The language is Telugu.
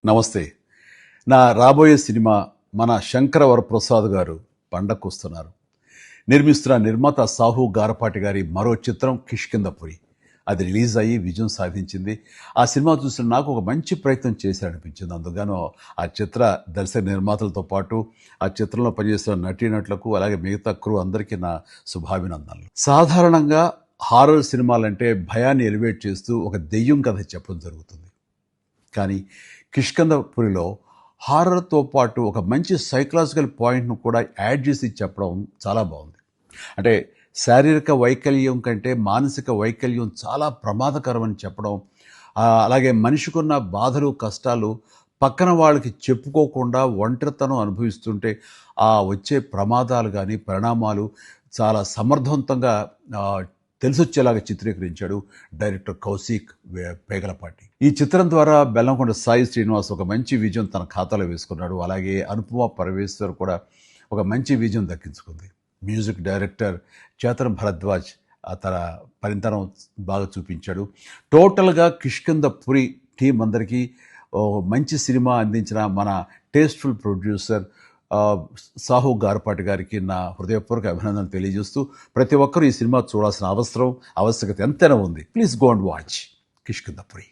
నమస్తే. నా రాబోయే సినిమా మన శంకర వరప్రసాద్ గారు పండక్కొస్తున్నారు. నిర్మిస్తున్న నిర్మాత సాహు గారపాటి గారి మరో చిత్రం 'కిష్కింధపురి'. అది రిలీజ్ అయ్యి విజయం సాధించింది. ఆ సినిమా చూసిన నాకు ఒక మంచి ప్రయత్నం చేశాడనిపించింది. అందుకుగాను ఆ చిత్ర దర్శక నిర్మాతలతో పాటు ఆ చిత్రంలో పనిచేస్తున్న నటీనటులకు అలాగే మిగతా క్రూ అందరికీ నా శుభాభినందనలు. సాధారణంగా హారర్ సినిమాలంటే భయాన్ని ఎలివేట్ చేస్తూ ఒక దెయ్యం కథ చెప్పడం జరుగుతుంది. కానీ 'కిష్కింధపురిలో' హారర్‌తో పాటు ఒక మంచి సైకలాజికల్ పాయింట్‌ను కూడా యాడ్ చేసి చెప్పడం చాలా బాగుంది. అంటే శారీరక వైకల్యం కంటే మానసిక వైకల్యం చాలా ప్రమాదకరమని చెప్పడం, అలాగే మనిషికున్న బాధలు, కష్టాలు పక్కన వాళ్ళకి చెప్పుకోకుండా ఒంటరితనం అనుభవిస్తుంటే ఆ వచ్చే ప్రమాదాలు గానీ, పరిణామాలు చాలా సమర్థవంతంగా తెలిసొచ్చేలాగా చిత్రీకరించాడు డైరెక్టర్ కౌశిక్ పేగలపాటి. ఈ చిత్రం ద్వారా బెల్లంకొండ సాయి శ్రీనివాస్ ఒక మంచి విజయం తన ఖాతాలో వేసుకున్నాడు. అలాగే అనుపమ పరమేశ్వర్ కూడా ఒక మంచి విజయం దక్కించుకుంది. మ్యూజిక్ డైరెక్టర్ చేతన్ భరద్వాజ్ తన పనితనం బాగా చూపించాడు. టోటల్గా 'కిష్కింధపురి' టీం అందరికీ మంచి సినిమా అందించిన మన టేస్ట్ఫుల్ ప్రొడ్యూసర్ సాహు గారపాటి గారికి నా హృదయపూర్వక అభినందనలు తెలియజేస్తూ, ప్రతి ఒక్కరూ ఈ సినిమా చూడాల్సిన ఆవశ్యకత ఎంతైనా ఉంది. Please go and watch 'Kishkindhapuri'.